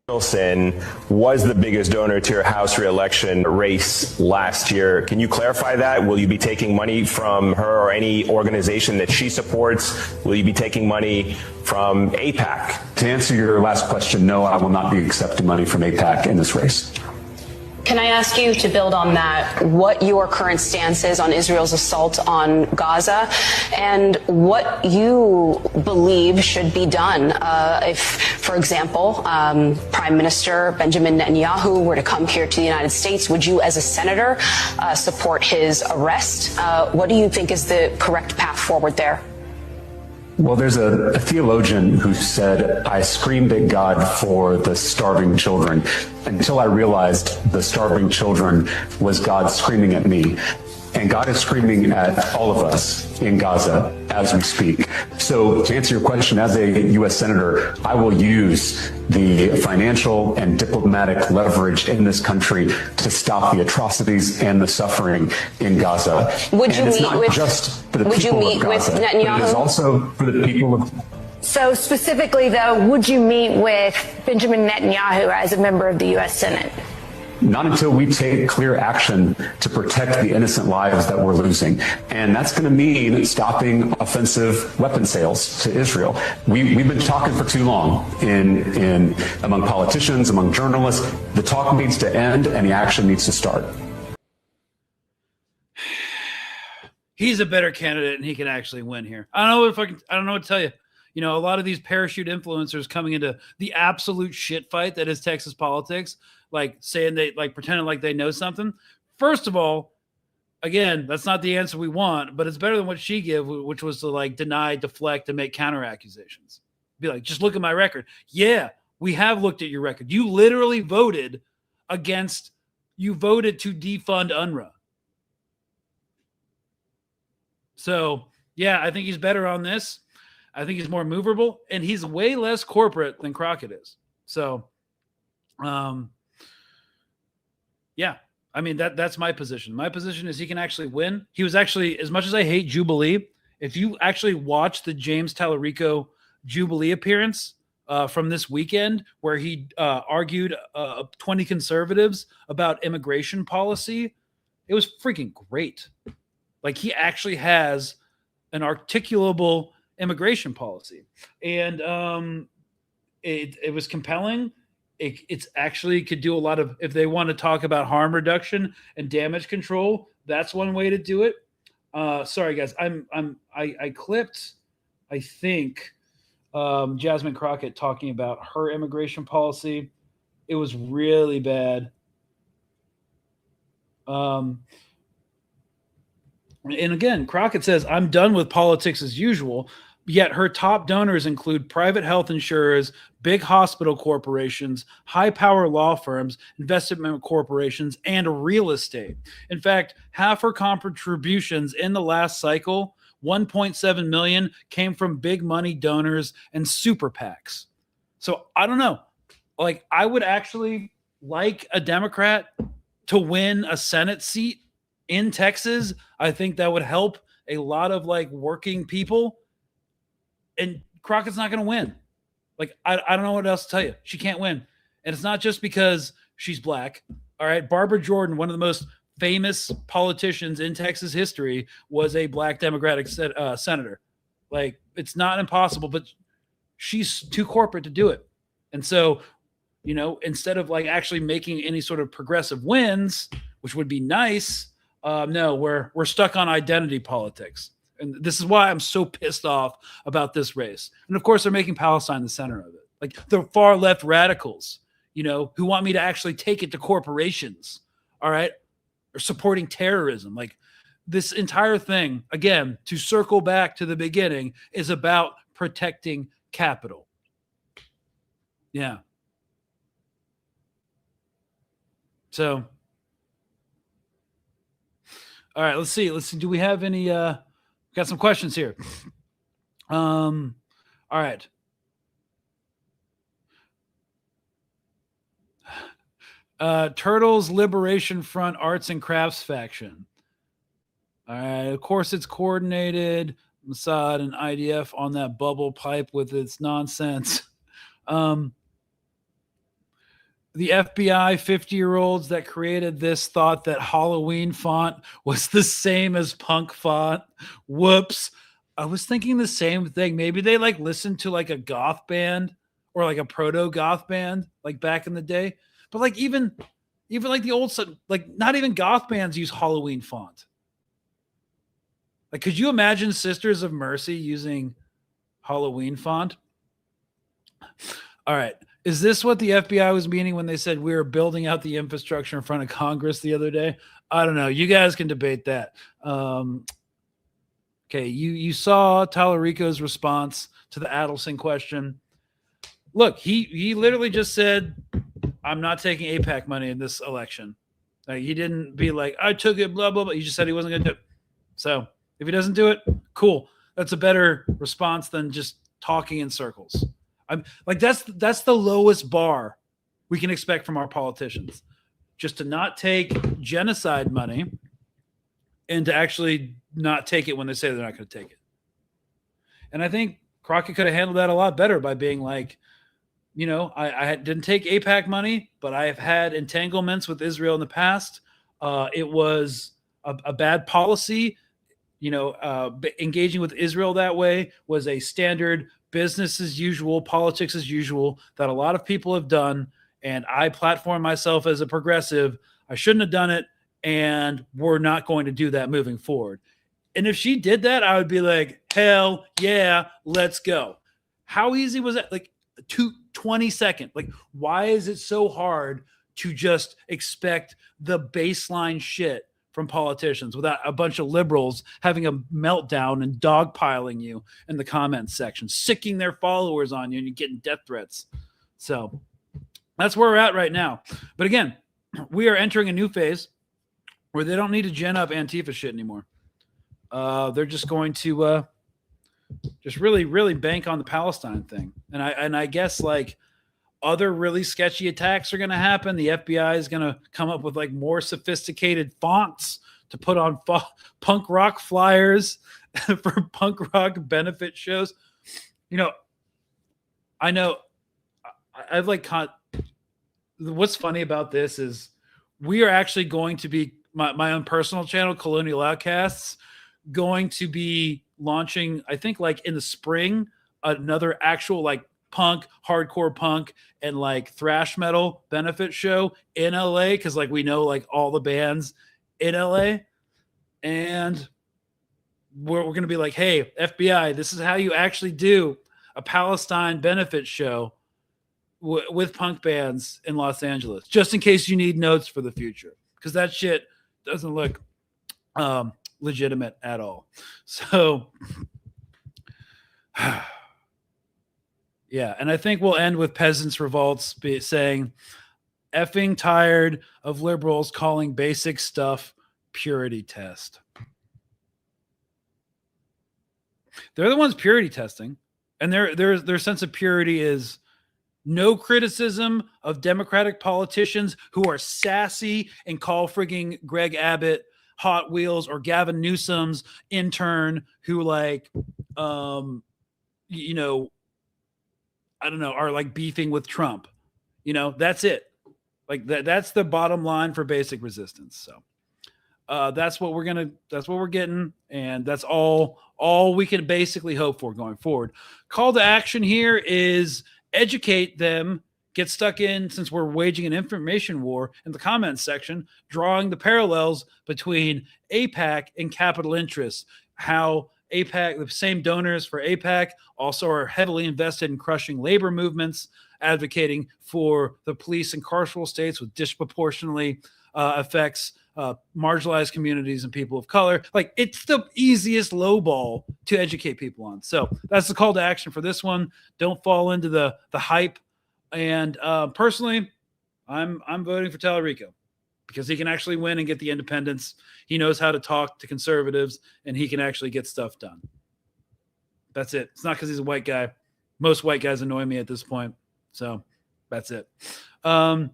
Wilson was the biggest donor to your House reelection race last year. Can you clarify that? Will you be taking money from her or any organization that she supports? Will you be taking money from AIPAC? To answer your last question, no, I will not be accepting money from AIPAC in this race. Can I ask you to build on that, what your current stance is on Israel's assault on Gaza and what you believe should be done if, for example, Prime Minister Benjamin Netanyahu were to come here to the United States? Would you, as a senator, support his arrest? What do you think is the correct path forward there? Well, there's a theologian who said, I screamed at God for the starving children until I realized the starving children was God screaming at me. And God is screaming at all of us in Gaza as we speak. So to answer your question, as a U.S. Senator, I will use the financial and diplomatic leverage in this country to stop the atrocities and the suffering in Gaza. Would you meet with Netanyahu? It is also for the people of... So specifically, though, would you meet with Benjamin Netanyahu as a member of the U.S. Senate? Not until we take clear action to protect the innocent lives that we're losing. And that's going to mean stopping offensive weapon sales to Israel. We've been talking for too long among politicians, among journalists. The talk needs to end and the action needs to start. He's a better candidate and he can actually win here. I don't know what to tell you. You know, a lot of these parachute influencers coming into the absolute shit fight that is Texas politics, like saying pretending like they know something. First of all, again, that's not the answer we want, but it's better than what she gave, which was to like deny, deflect, and make counter accusations. Be like, just look at my record. Yeah, we have looked at your record. You literally voted to defund UNRWA. So yeah, I think he's better on this. I think he's more movable, and he's way less corporate than Crockett is. So, yeah, I mean, that's my position. My position is he can actually win. He was actually, as much as I hate Jubilee, if you actually watch the James Tallarico Jubilee appearance from this weekend, where he argued 20 conservatives about immigration policy, it was freaking great. Like, he actually has an articulable immigration policy, and it was compelling. It's actually could do a lot of, if they want to talk about harm reduction and damage control, that's one way to do it. Sorry guys, I clipped, I think, Jasmine Crockett talking about her immigration policy. It was really bad. And again, Crockett says, I'm done with politics as usual, yet her top donors include private health insurers, big hospital corporations, high-power law firms, investment corporations, and real estate. In fact, half her contributions in the last cycle, 1.7 million, came from big money donors and super PACs. So I don't know. Like, I would actually like a Democrat to win a Senate seat in Texas. I think that would help a lot of like working people. And Crockett's not going to win. Like, I don't know what else to tell you. She can't win. And it's not just because she's black. All right. Barbara Jordan, one of the most famous politicians in Texas history, was a black Democratic senator. Like, it's not impossible, but she's too corporate to do it. And so, you know, instead of like actually making any sort of progressive wins, which would be nice, no, we're stuck on identity politics. And this is why I'm so pissed off about this race. And of course, they're making Palestine the center of it. Like the far left radicals, you know, who want me to actually take it to corporations, all right, or supporting terrorism. Like this entire thing, again, to circle back to the beginning, is about protecting capital. Yeah. So, all right, let's see. Do we have any, got some questions here. All right. Turtles Liberation Front Arts and Crafts Faction. All right. Of course, it's coordinated. Mossad and IDF on that bubble pipe with its nonsense. The FBI 50-year-olds that created this thought that Halloween font was the same as punk font. Whoops. I was thinking the same thing. Maybe they like listened to like a goth band or like a proto goth band like back in the day. But like even like the old, like not even goth bands use Halloween font. Like, could you imagine Sisters of Mercy using Halloween font? All right. Is this what the FBI was meaning when they said we were building out the infrastructure in front of Congress the other day? I don't know. You guys can debate that. Okay, you saw Tallarico's response to the Adelson question. Look, he literally just said, I'm not taking AIPAC money in this election. Like, he didn't be like, I took it, blah, blah, blah. He just said he wasn't going to do it. So if he doesn't do it, cool. That's a better response than just talking in circles. I'm like, that's the lowest bar we can expect from our politicians, just to not take genocide money and to actually not take it when they say they're not going to take it. And I think Crockett could have handled that a lot better by being like, you know, I didn't take AIPAC money, but I have had entanglements with Israel in the past. It was a bad policy. You know, engaging with Israel that way was a standard business as usual, politics as usual that a lot of people have done. And I platform myself as a progressive. I shouldn't have done it. And we're not going to do that moving forward. And if she did that, I would be like, hell yeah, let's go. How easy was that? Like 20 seconds. Like, why is it so hard to just expect the baseline shit from politicians without a bunch of liberals having a meltdown and dogpiling you in the comments section, sicking their followers on you, and you're getting death threats? So that's where we're at right now. But again, we are entering a new phase where they don't need to gen up Antifa shit anymore. They're just going to just really, really bank on the Palestine thing. And I guess like other really sketchy attacks are going to happen. The FBI is going to come up with like more sophisticated fonts to put on punk rock flyers for punk rock benefit shows. You know, I know I've like what's funny about this is we are actually going to be my own personal channel, Colonial Outcasts, going to be launching, I think like in the spring, another actual like punk, hardcore punk, and like thrash metal benefit show in LA, because like we know like all the bands in LA, and we're going to be like, hey, FBI, this is how you actually do a Palestine benefit show with punk bands in Los Angeles, just in case you need notes for the future, because that shit doesn't look legitimate at all. So yeah, and I think we'll end with Peasants Revolts saying, effing tired of liberals calling basic stuff purity test. They're the ones purity testing, and their sense of purity is No criticism of Democratic politicians who are sassy and call frigging Greg Abbott Hot Wheels or Gavin Newsom's intern who like, you know, I don't know, are like beefing with Trump. You know, that's it. Like that's the bottom line for basic resistance. So that's what we're getting. And that's all we can basically hope for going forward. Call to action here is educate them, get stuck in, since we're waging an information war in the comments section, drawing the parallels between AIPAC and capital interests, how AIPAC, the same donors for AIPAC, also are heavily invested in crushing labor movements, advocating for the police and carceral states with disproportionately affects marginalized communities and people of color. Like, it's the easiest lowball to educate people on. So that's the call to action for this one. Don't fall into the hype. And personally, I'm voting for Tallarico because he can actually win and get the independence. He knows how to talk to conservatives, and he can actually get stuff done. That's it. It's not because he's a white guy. Most white guys annoy me at this point. So that's it. Yeah,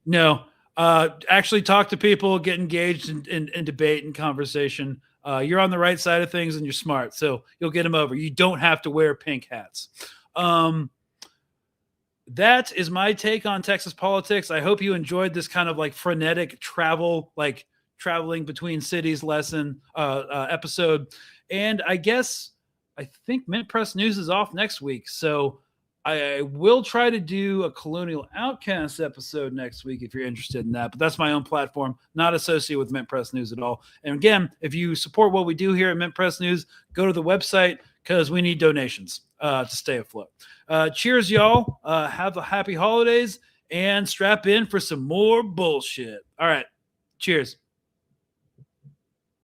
no. Actually talk to people, get engaged in debate and conversation. You're on the right side of things and you're smart, so you'll get them over. You don't have to wear pink hats. That is my take on Texas politics. I hope you enjoyed this kind of like frenetic travel, like traveling between cities lesson episode. And I think Mint Press News is off next week, so I will try to do a Colonial Outcast episode next week if you're interested in that. But that's my own platform, not associated with Mint Press News at all. And again, if you support what we do here at Mint Press News, go to the website because we need donations to stay afloat. Cheers, y'all. Have a happy holidays and strap in for some more bullshit. All right. Cheers.